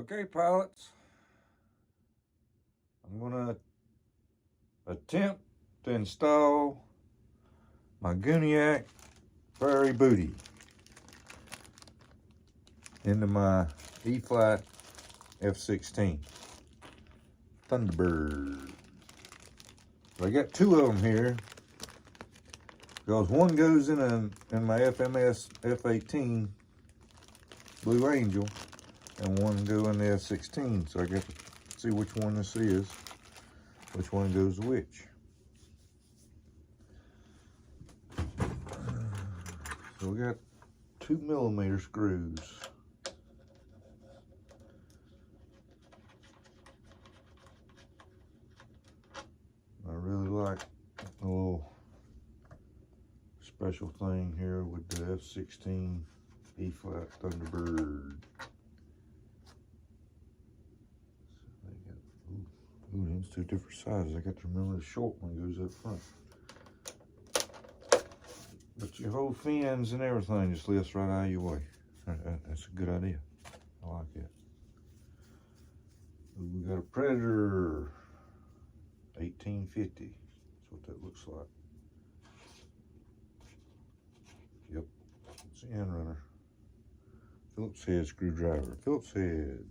Okay, pilots, I'm going to attempt to install my Guniac Firey booty into my E-flite F-16 Thunderbird. So I got two of them here because one goes in my FMS F-18 Blue Angel and one go in the F-16. So I got to see which one this is, which one goes to which. So we got 2mm screws. I really like a little special thing here with the F-16 E-flite Thunderbird. Ooh, these two different sizes. I got to remember the short one goes up front. But your whole fins and everything just lifts right out of your way. That's a good idea. I like it. Ooh, we got a Predator 1850. That's what that looks like. Yep, it's the end runner. Phillips head screwdriver. Phillips head.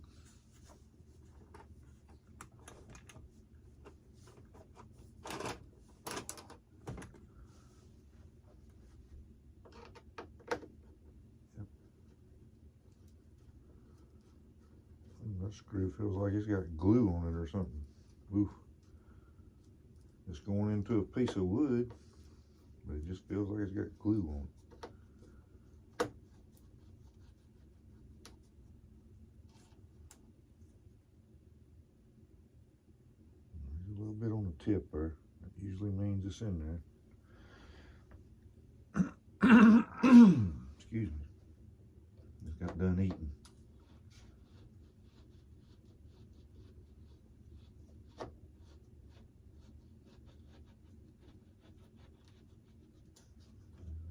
That screw feels like it's got glue on it or something. Oof. It's going into a piece of wood, but it just feels like it's got glue on it. There's a little bit on the tip there. That usually means it's in there. Excuse me. Just got done eating.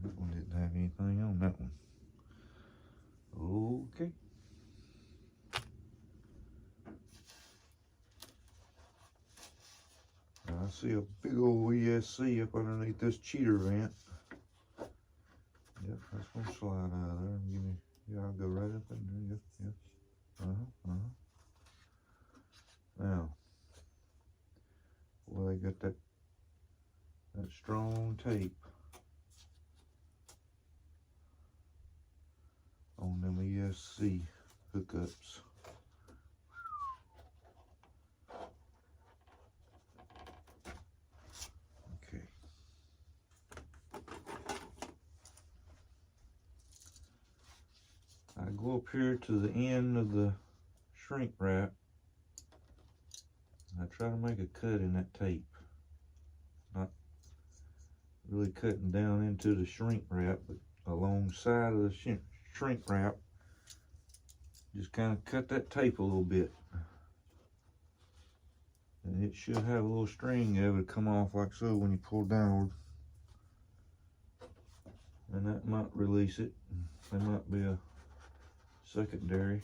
That one didn't have anything on that one. Okay. I see a big old ESC up underneath this cheater vent. Yep, that's gonna slide out of there. Give me, yeah, I'll go right up in there. Yep, yep. Now, well, they got that strong tape on them ESC hookups. Okay. I go up here to the end of the shrink wrap. I try to make a cut in that tape. Not really cutting down into the shrink wrap, but alongside of the shrink wrap. Just kind of cut that tape a little bit. And it should have a little string that would come off like so when you pull downward. And that might release it. There might be a secondary.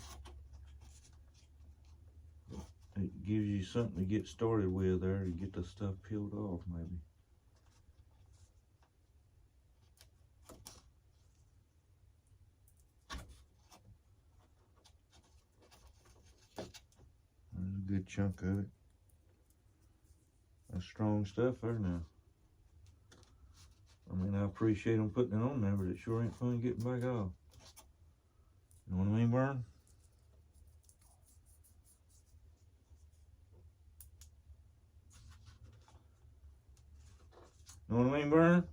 It gives you something to get started with there to get the stuff peeled off maybe. There's a good chunk of it. That's strong stuff there now. I mean, I appreciate them putting it on there, but it sure ain't fun getting back off. You know what I mean, Burn? Know what I mean, Burn?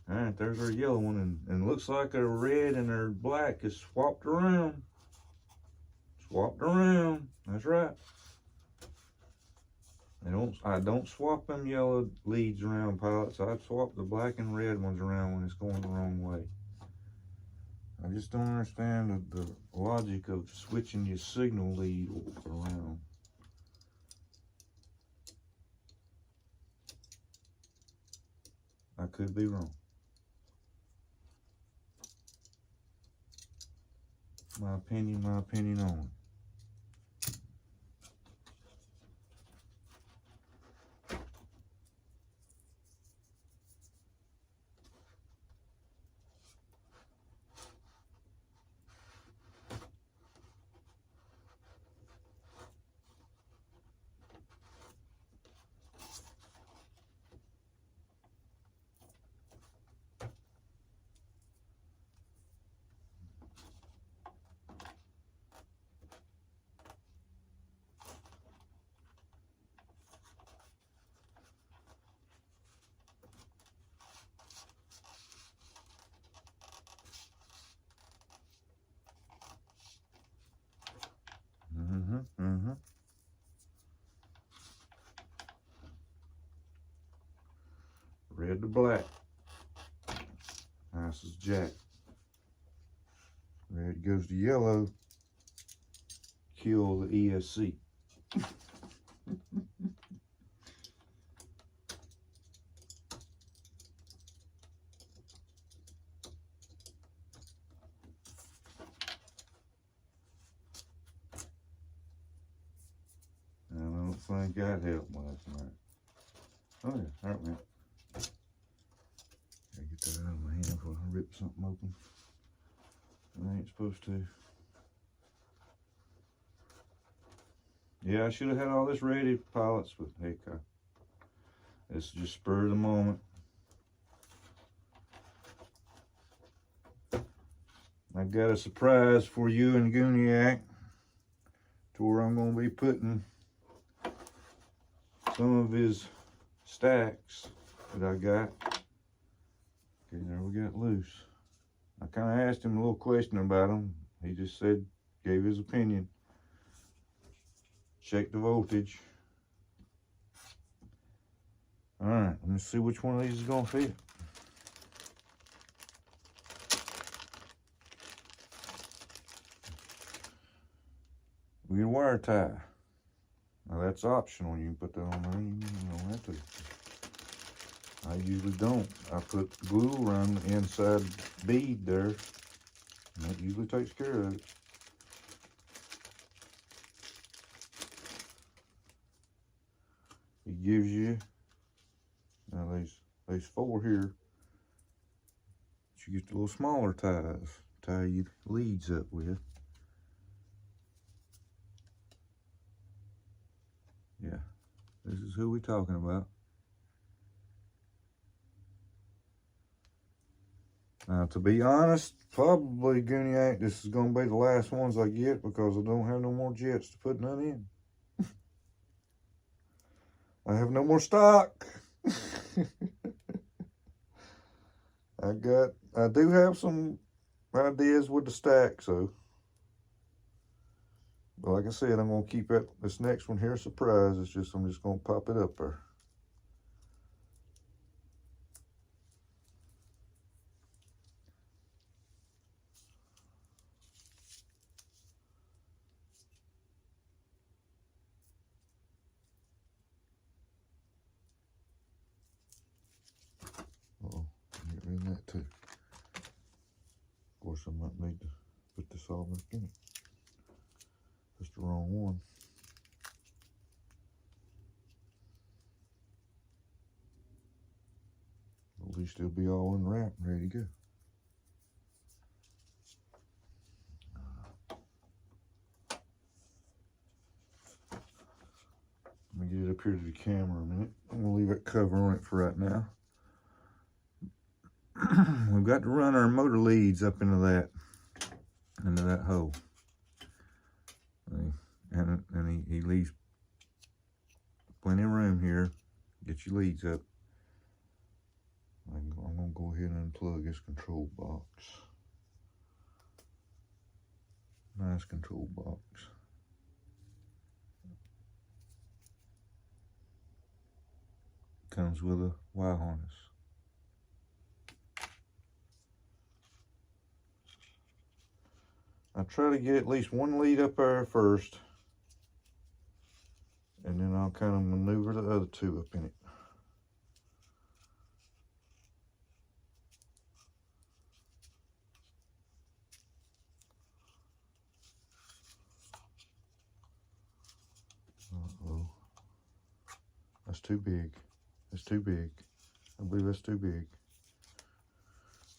Alright, there's our yellow one, and looks like our red and our black is swapped around. Swapped around, that's right. I don't swap them yellow leads around, pilots. I swap the black and red ones around when it's going the wrong way. I just don't understand the logic of switching your signal lead around. I could be wrong. My opinion on it. Red to black. Nice as Jack. Red goes to yellow. Kill the ESC. I don't think that helped last night. Oh yeah, that went. Gotta get that out of my hand before I rip something open. I ain't supposed to. Yeah, I should have had all this ready, pilots, but heck, this is just spur of the moment. I got a surprise for you and Gooniac, to where I'm going to be putting some of his stacks that I got. Okay, there we got loose. I kind of asked him a little question about them. He just said, gave his opinion. Check the voltage. All right, let me see which one of these is gonna fit. We get a wire tie. Now that's optional. You can put that on there. You don't have to. I usually don't. I put glue around the inside bead there, and that usually takes care of it. It gives you, now there's 4 here, but you get the little smaller ties, tie your leads up with. Yeah, this is who we're talking about. Now, to be honest, probably Gooniac, this is going to be the last ones I get because I don't have no more jets to put none in. I have no more stock. I do have some ideas with the stack, so. But like I said, I'm going to keep this next one here a surprise. I'm just going to pop it up there. Uh-oh, get rid of that too. Of course, I might need to put this all back in it. That's the wrong one. At least it'll be all unwrapped and ready to go. Let me get it up here to the camera a minute. I'm gonna leave that cover on it for right now. We've got to run our motor leads up into that hole. And he leaves plenty of room here. Get your leads up. I'm gonna go ahead and unplug this control box. Nice control box. Comes with a Y harness. I try to get at least one lead up there first, and then I'll kind of maneuver the other 2 up in it. That's too big. That's too big. I believe that's too big.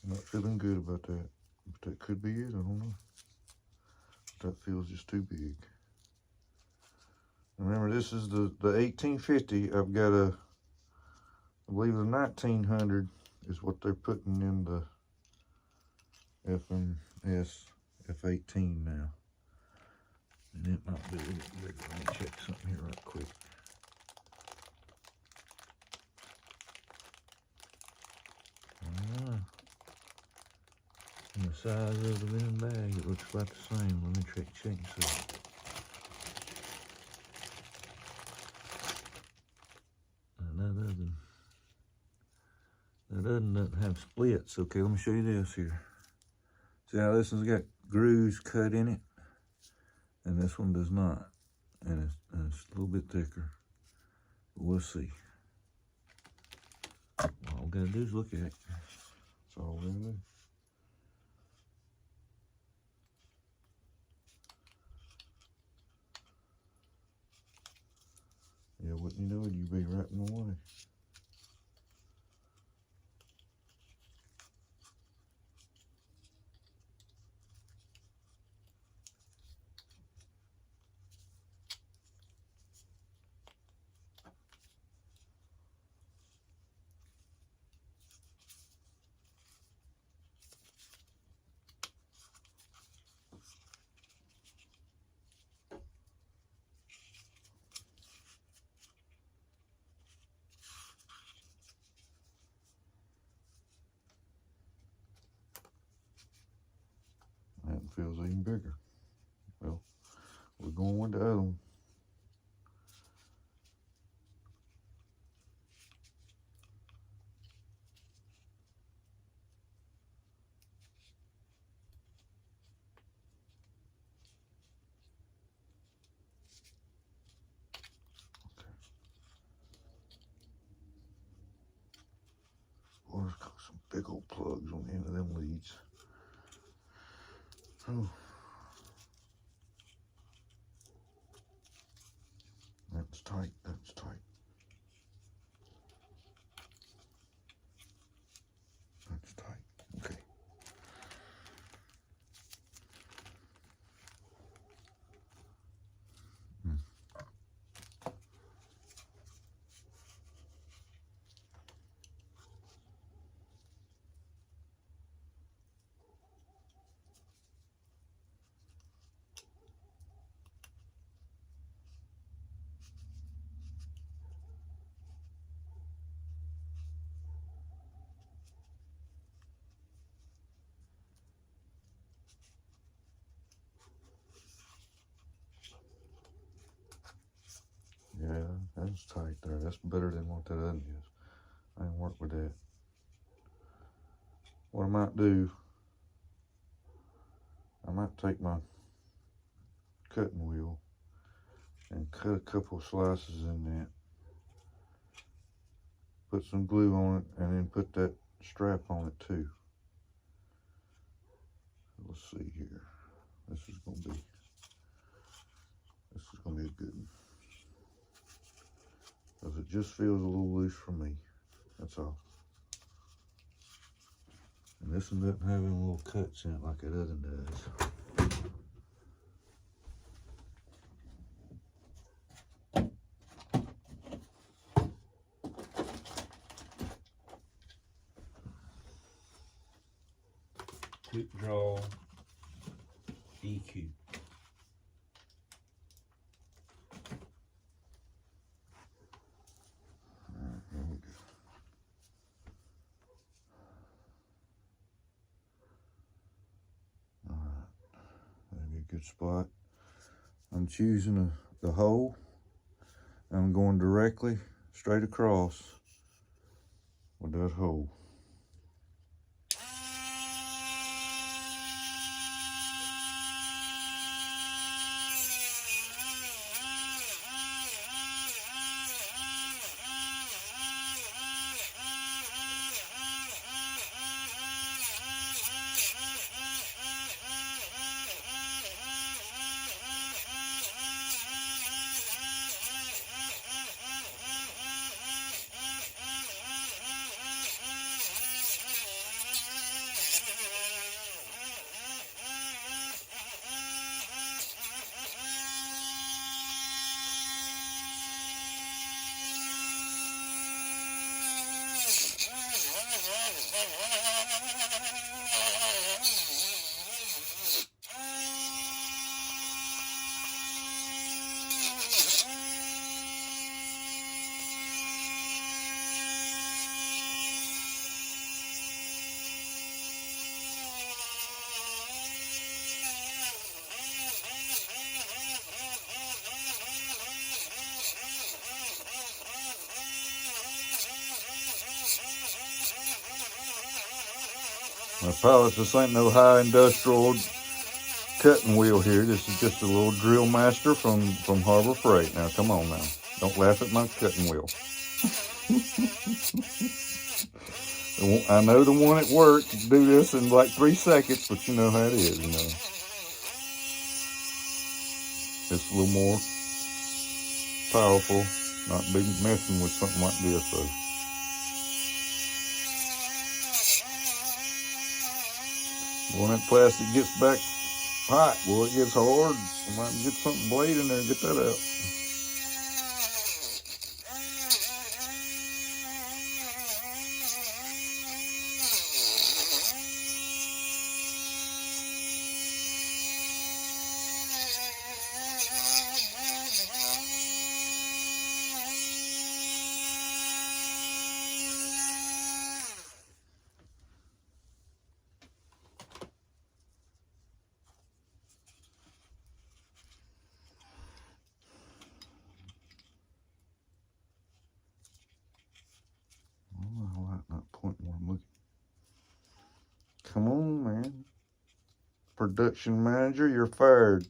I'm not feeling good about that. But that could be it, I don't know. That feels just too big. Remember, this is the 1850. I've got a, I believe the 1900 is what they're putting in the FMS F-18 now. And it might be a little bigger. Let me check something here right quick. And the size of the bin bag, it looks about the same. Let me check and see. That doesn't have splits. Okay, let me show you this here. See how this one's got grooves cut in it? And this one does not. And it's a little bit thicker. But we'll see. All we gotta do is look at it. That's all we're gonna do. Yeah, wouldn't you know it, you'd be right in the way. That feels even bigger. Well, we're going with the other one. Well, there's got some big old plugs on the end of them leads. Oh. That's tight, that's tight. That's tight, okay. Yeah, that's tight there. That's better than what that other is. I ain't work with that. What I might do, I might take my cutting wheel and cut a couple of slices in that. Put some glue on it and then put that strap on it too. Let's see here. This is gonna be a good one. Because it just feels a little loose for me. That's all. And this one doesn't have any little cuts in it like that other one does. Quick draw EQ. Alright, here we go. Alright, that'd be a good spot. I'm choosing the hole. I'm going directly straight across with that hole. Now, pilots, this ain't no high industrial cutting wheel here. This is just a little drill master from Harbor Freight. Now, come on now. Don't laugh at my cutting wheel. I know the one at work can do this in like 3 seconds, but you know how it is, you know. It's a little more powerful, not be messing with something like this, though. When that plastic gets back hot, well, it gets hard. You might get something blade in there and get that out. Come on, man. Production manager, you're fired.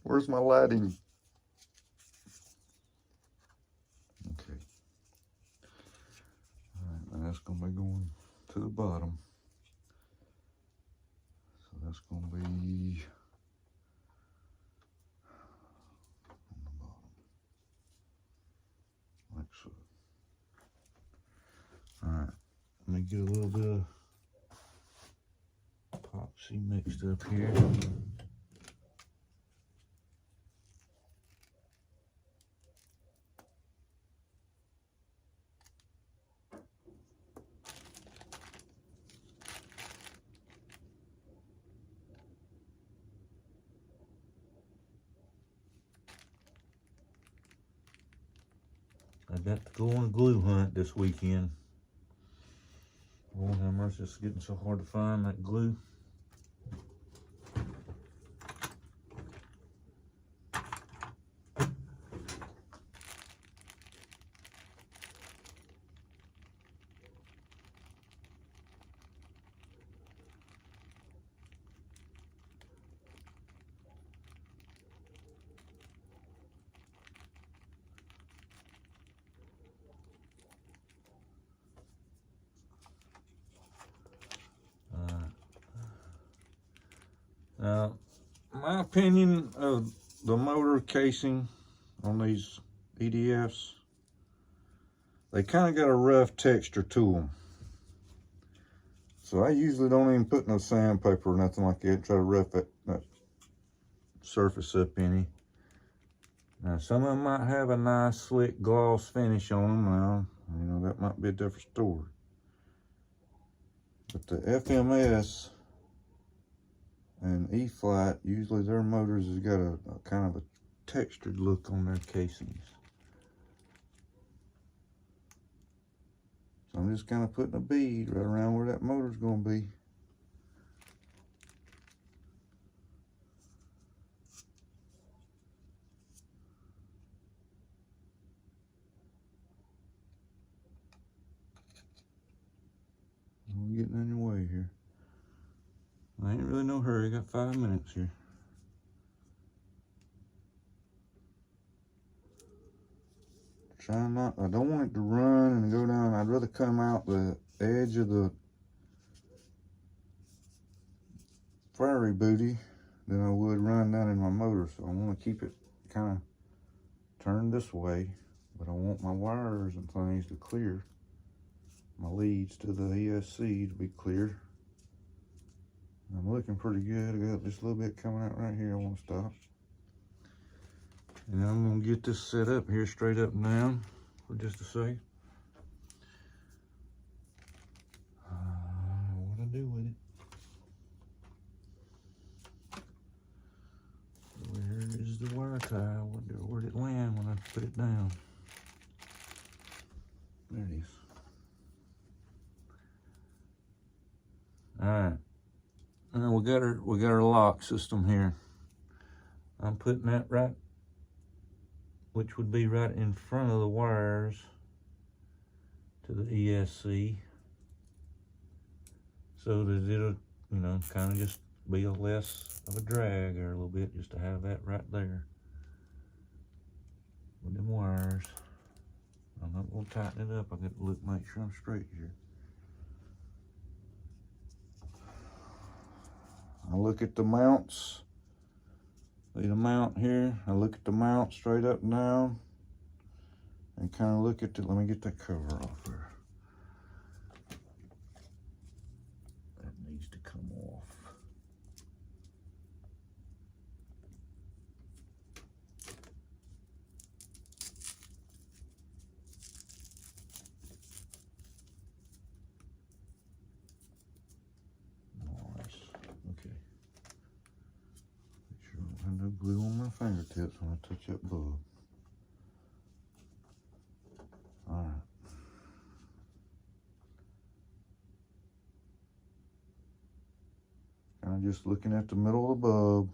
Where's my lighting? Okay. All right, now that's going to be going to the bottom. So that's going to be on the bottom. Like so. All right. Let me get a little bit of epoxy mixed up here. I got to go on a glue hunt this weekend. Lord have mercy, it's getting so hard to find that glue. Now, my opinion of the motor casing on these EDFs, they kind of got a rough texture to them. So I usually don't even put no sandpaper or nothing like that, try to rough that surface up any. Now, some of them might have a nice slick gloss finish on them. Now, you know, that might be a different story. But the FMS and E-flite, usually their motors has got a kind of a textured look on their casings. So I'm just kind of putting a bead right around where that motor's going to be. I'm getting in your way here. I ain't really no hurry, I got 5 minutes here. Try not, I don't want it to run and go down. I'd rather come out the edge of the Firey booty than I would run down in my motor. So I want to keep it kind of turned this way, but I want my wires and things to clear. My leads to the ESC to be clear. I'm looking pretty good. I got just a little bit coming out right here. I want to stop. And I'm going to get this set up here straight up and down for just a second. to do with it. Where is the wire tie? I wonder where it land when I put it down. There it is. All right. Now we got our lock system here. I'm putting that right, which would be right in front of the wires to the ESC, so that it'll, you know, kind of just be a less of a drag there a little bit, just to have that right there with them wires. I'm not gonna tighten it up. I got to look, make sure I'm straight here. I look at the mounts. See the mount here? I look at the mount straight up and down, and kind of look at the, let me get that cover off there. That needs to come off. Okay. Make sure I don't have no glue on my fingertips when I touch that bulb. Alright. Kind of just looking at the middle of the bulb.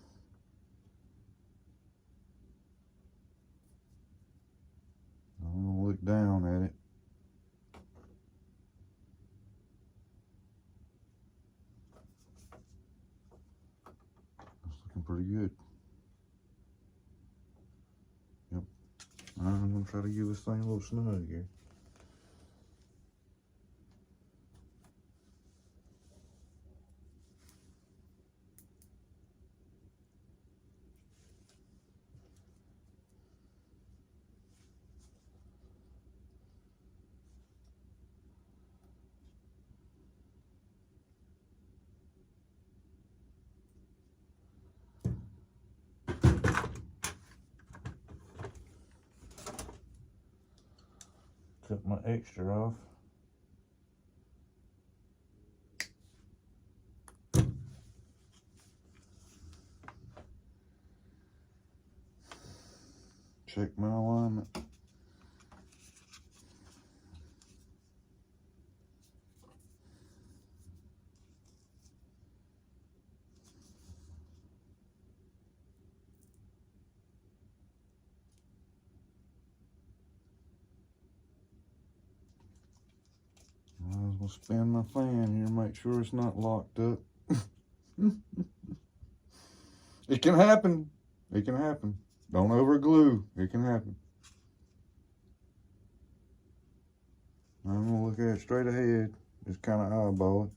I'm going to look down at it. That's looking pretty good. Yep. I'm going to try to give this thing a little snug here. Took my extra off. Check my alignment. I was gonna spin my fan here, make sure it's not locked up. It can happen. It can happen. Don't over glue. It can happen. I'm gonna look at it straight ahead. Just kind of eyeball it.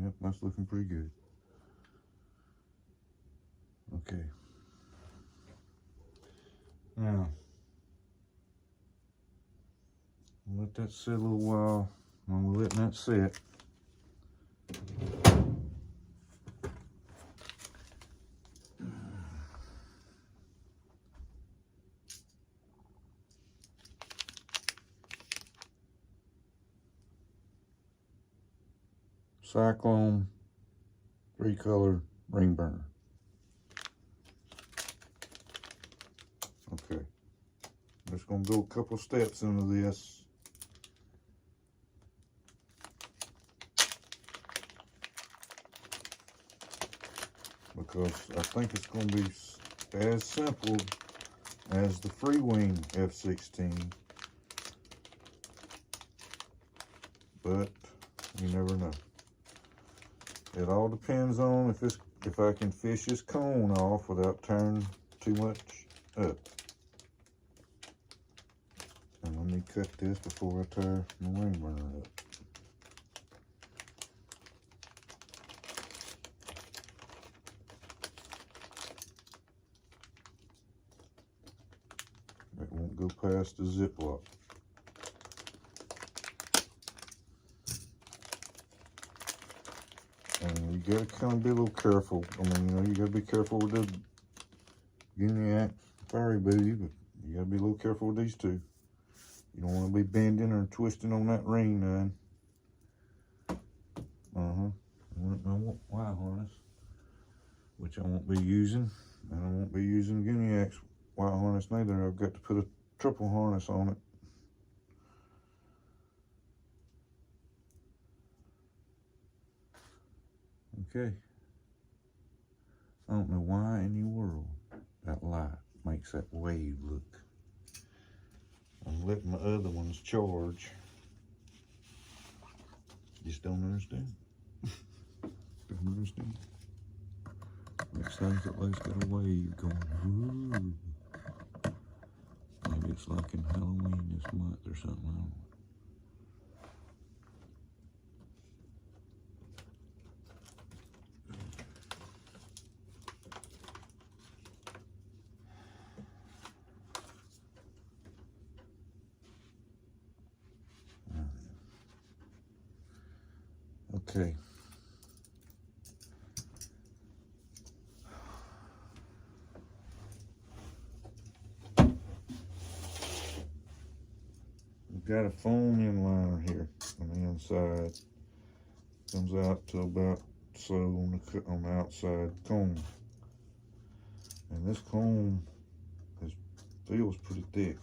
Yep, that's looking pretty good. Okay. Now, let that sit a little while. When we're letting that sit, Cyclone 3-color ring burner. Okay, I'm just gonna go a couple steps into this. Because I think it's gonna be as simple as the free wing F-16, but you never know. It all depends on if I can fish this cone off without tearing too much up. And let me cut this before I tear my ring burner up. It won't go past the ziplock. And you gotta kind of be a little careful. I mean, you know, you gotta be careful with the Uniac Firey booty, but you gotta be a little careful with these two. You don't want to be bending or twisting on that ring none. I want wire harness, which I won't be using. And I won't be using Guinea's wire harness neither. I've got to put a triple harness on it. Okay. I don't know why in the world that light makes that wave look. I'm letting my other ones charge. Just don't understand. Don't understand. Makes things at least got a wave going. Ooh. Maybe it's like in Halloween this month or something. I don't know. Okay. We've got a foam inliner here on the inside. Comes out to about so on the outside comb. And this comb feels pretty thick.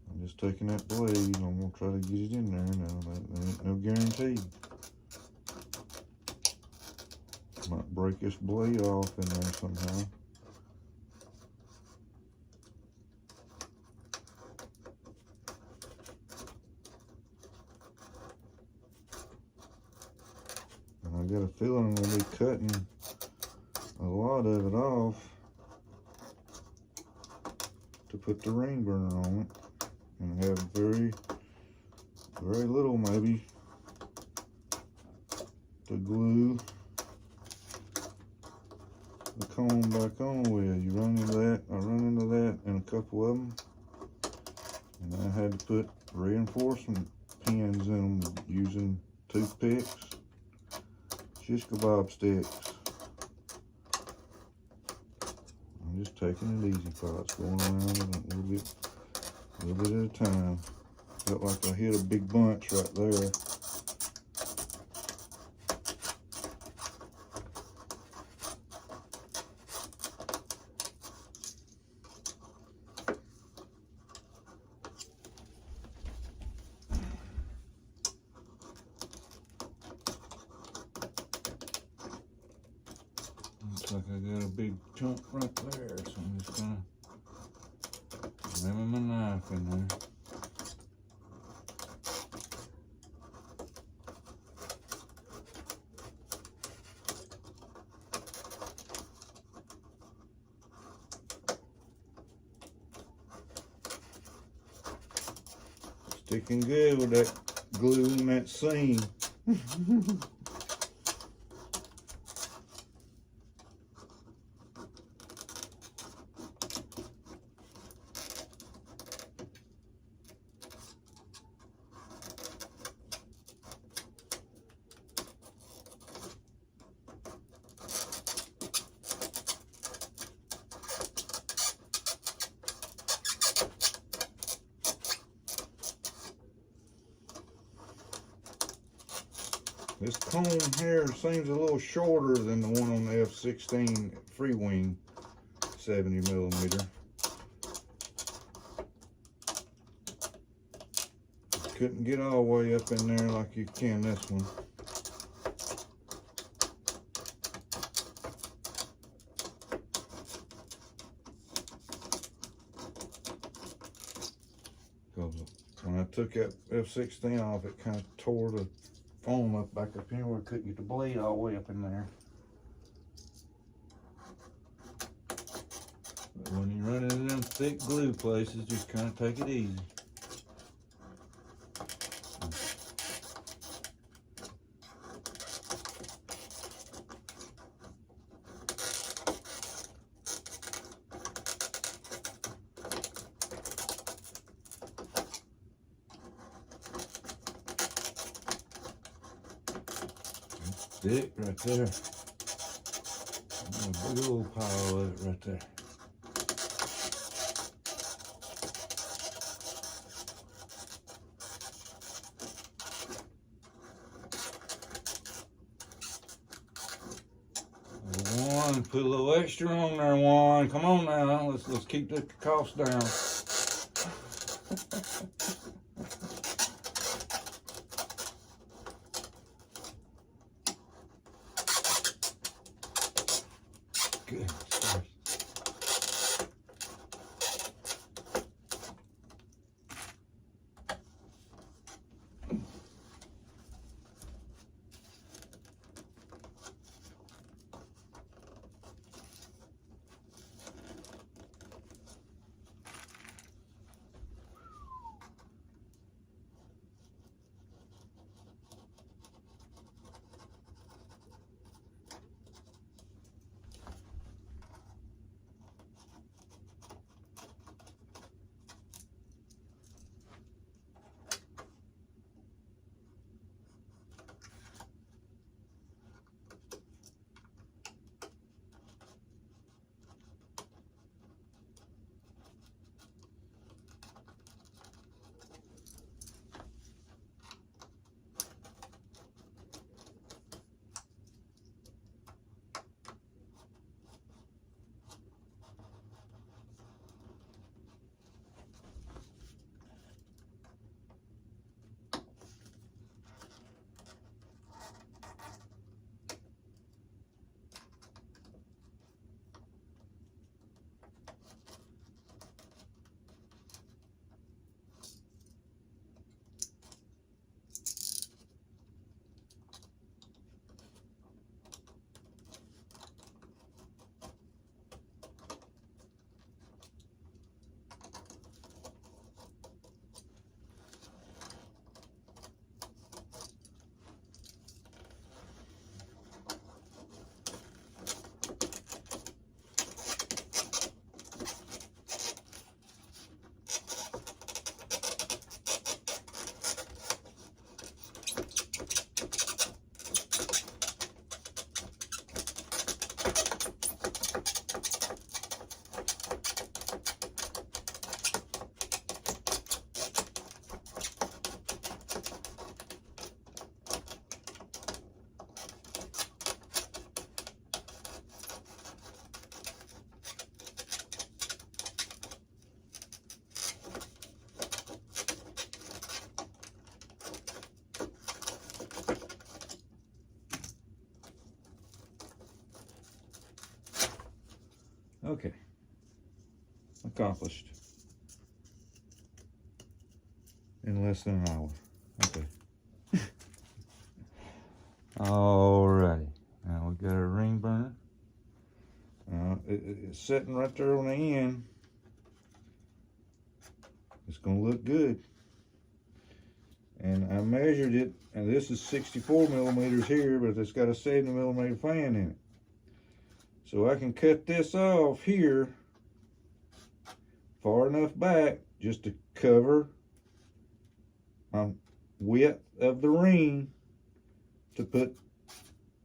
I'm just taking that blade and I'm gonna try to get it in there now. There ain't no guarantee. Might break this blade off in there somehow. And I got a feeling I'm gonna be cutting a lot of it off to put the ring burner on it. And have very little maybe to glue the comb back on with. You run into that, I run into that in a couple of them, and I had to put reinforcement pins in them using toothpicks, shish kebab sticks. I'm just taking it easy, pots, going around it a little bit at a time. Felt like I hit a big bunch right there. Looks like I got a big chunk right there, so I'm just gonna ram my knife in there. Sticking good with that glue in that seam. This comb here seems a little shorter than the one on the F-16 free wing 70mm. Couldn't get all the way up in there like you can this one. Because when I took that F-16 off, it kind of tore the foam up back up here where I couldn't get the blade all the way up in there. But when you run into them thick glue places, just kind of take it easy. Thick right there. A big old pile of it right there. put a little extra on there, Juan. Come on now, let's keep the cost down. Good. Okay, accomplished in less than an hour. Okay. Alrighty, now we got our ring burner. It's sitting right there on the end. It's gonna look good. And I measured it, and this is 64 millimeters here, but it's got a 70 millimeter fan in it. So I can cut this off here far enough back just to cover my width of the ring to put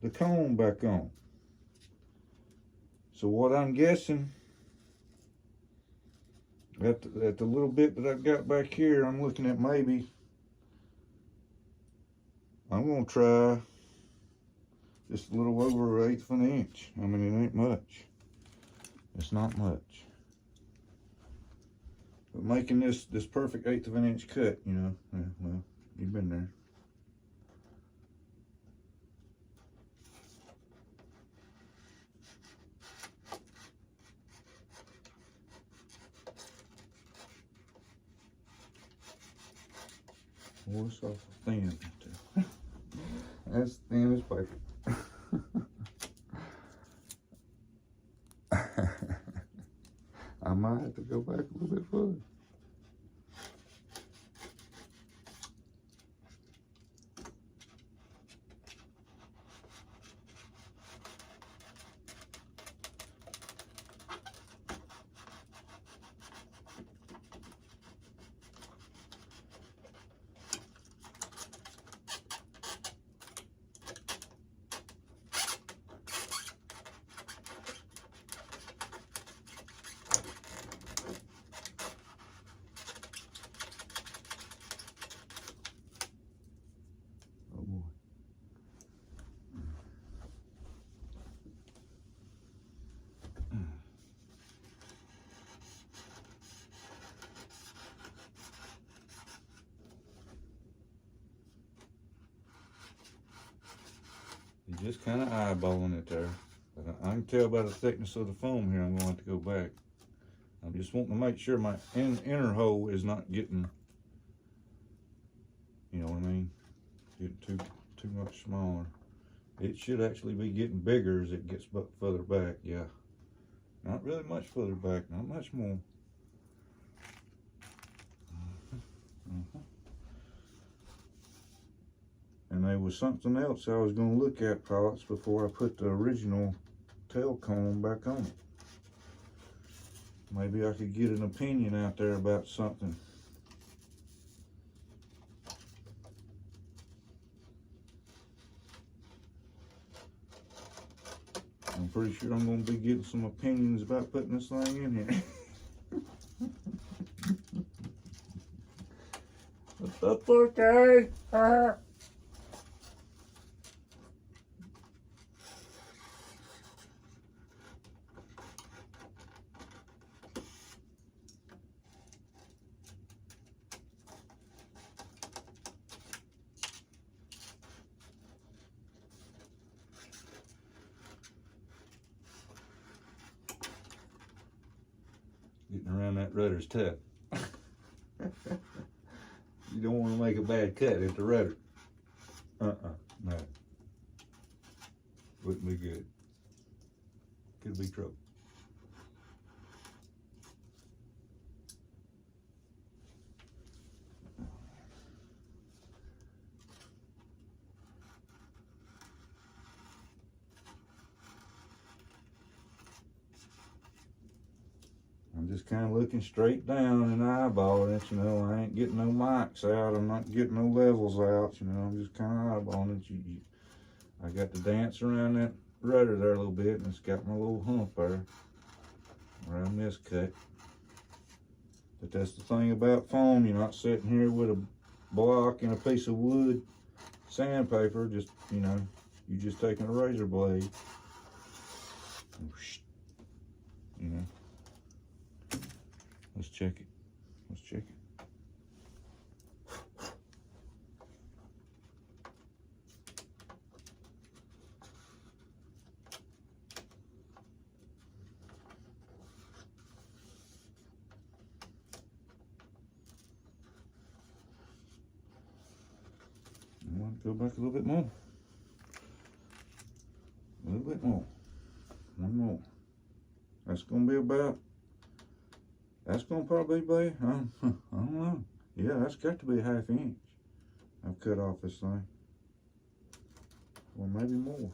the cone back on. So what I'm guessing, at the little bit that I've got back here, I'm looking at maybe, I'm gonna try just a little over 1/8 of an inch. I mean, it ain't much. It's not much. But making this perfect 1/8 of an inch cut, you know, yeah, well, you've been there. Oh, it's awful thin. That's thin as paper. I might have to go back a little bit further. just kind of eyeballing it there. But I can tell by the thickness of the foam here I'm going to have to go back. I'm just wanting to make sure my inner hole is not getting, you know what I mean, getting too much smaller. It should actually be getting bigger as it gets further back. Yeah, not really much further back, not much more. And there was something else I was going to look at, pilots, before I put the original tail cone back on it. Maybe I could get an opinion out there about something. I'm pretty sure I'm going to be getting some opinions about putting this thing in here. That's okay. Getting around that rudder's tough. You don't want to make a bad cut at the rudder. No. Wouldn't be good. Could be trouble. I'm just kind of looking straight down and eyeballing it, you know. I ain't getting no mics out. I'm not getting no levels out, you know. I'm just kind of eyeballing it. I got to dance around that rudder there a little bit, and it's got my little hump there around this cut. But that's the thing about foam. You're not sitting here with a block and a piece of wood sandpaper. Just, you know, you're just taking a razor blade. You know. Let's check it. Let's check it. I want to go back a little bit more. A little bit more. One more. That's going to be about, that's going to probably be, I don't know. Yeah, that's got to be a 1/2 inch. I've cut off this thing. Or maybe more.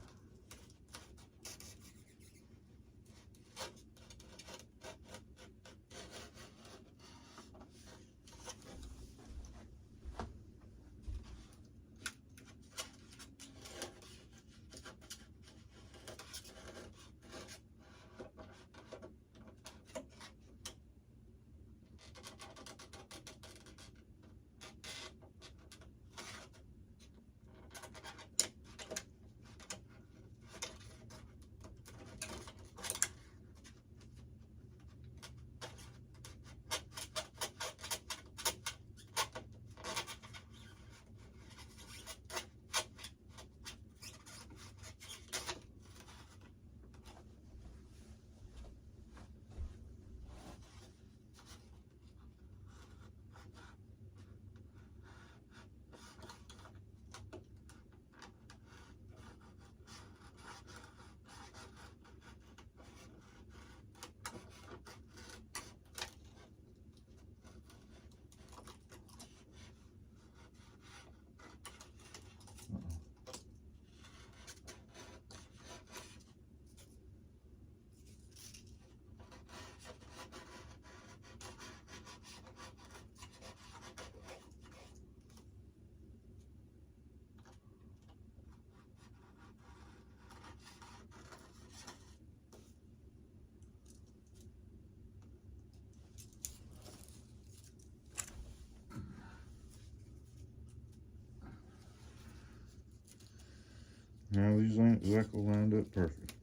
Now these ain't exactly lined up perfect.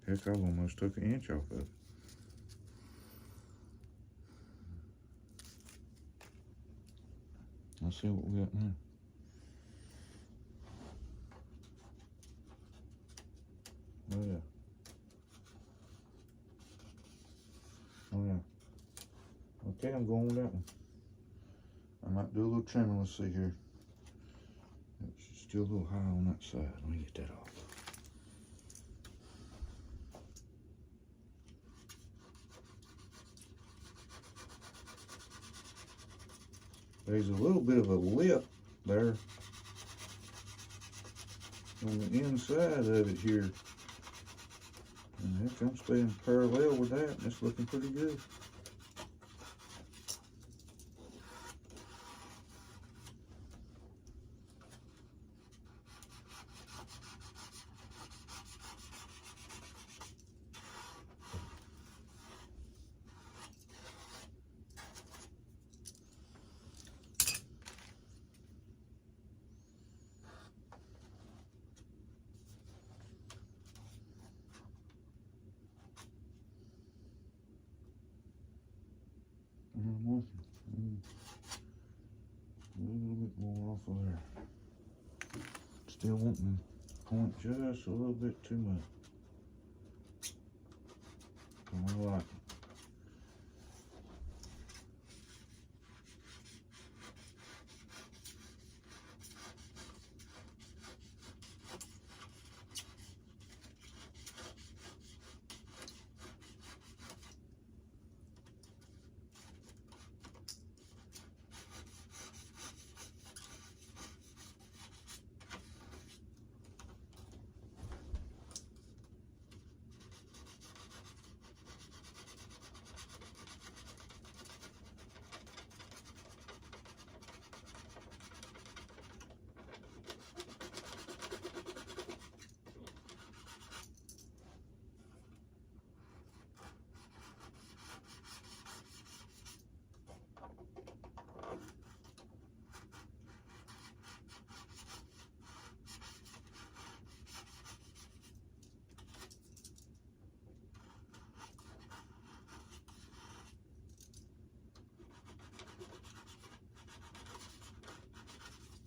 Heck, I almost took 1 inch off of it. Let's see what we got now. Oh yeah. Oh yeah. Okay, I'm going with that one. I might do a little trimming. Let's see here. It's still a little high on that side. Let me get that off. There's a little bit of a lip there on the inside of it here. And heck, I'm staying parallel with that, and it's looking pretty good. A little bit more off of there. Still wanting to point just a little bit too much. I like it.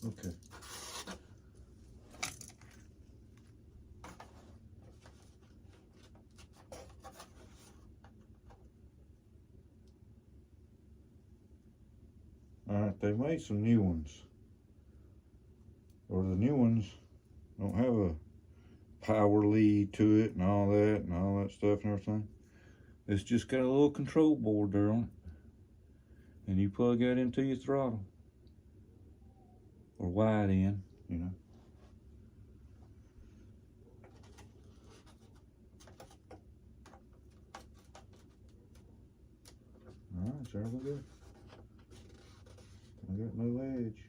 Okay. Alright, they made some new ones. Or the new ones don't have a power lead to it and all that stuff and everything. It's just got a little control board there on it. And you plug that into your throttle. Or wide in, you know. Alright, so we go. I got no edge.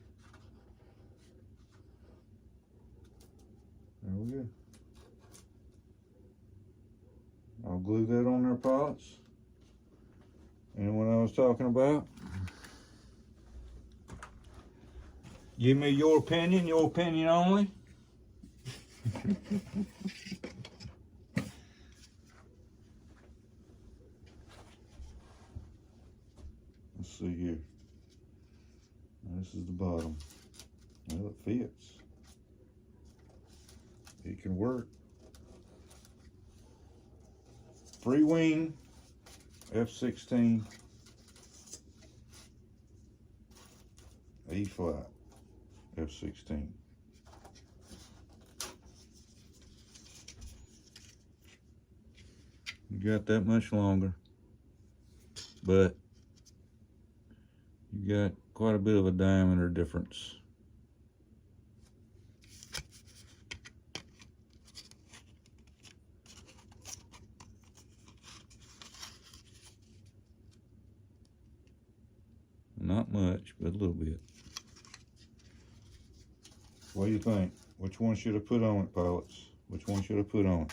There we go. I'll glue that on their pots. And what I was talking about. Give me your opinion only. Let's see here. This is the bottom. Well, it fits. It can work. Free wing F-16 E-flite F-16. You got that much longer, but you got quite a bit of a diameter difference. Not much, but a little bit. What do you think? Which one should I put on it, pilots? Which one should I put on it?